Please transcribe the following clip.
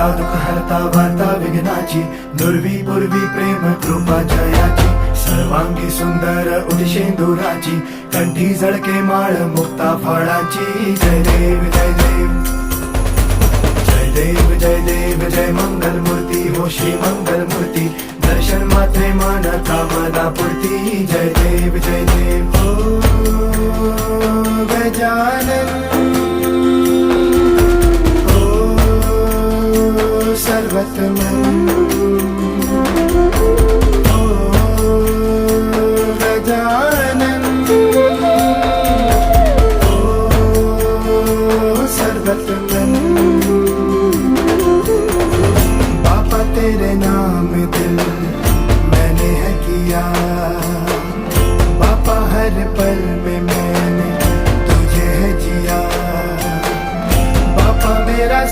हरता दुःख हरता वार्ता विघ्नाची, दुर्वी पूर्वी प्रेम कृपा जयाची, सर्वांगी सुंदर उदिशेंदुराची, कंठी झळके माळ मुक्ता फळाची. जय देव जय देव जय देव जय देव जय मंगल मूर्ती हो श्री मंगल मूर्ती, दर्शन मात्रे मन कामना पूर्ती. जय देव जय देव हो गजानन हो सर्वतमन.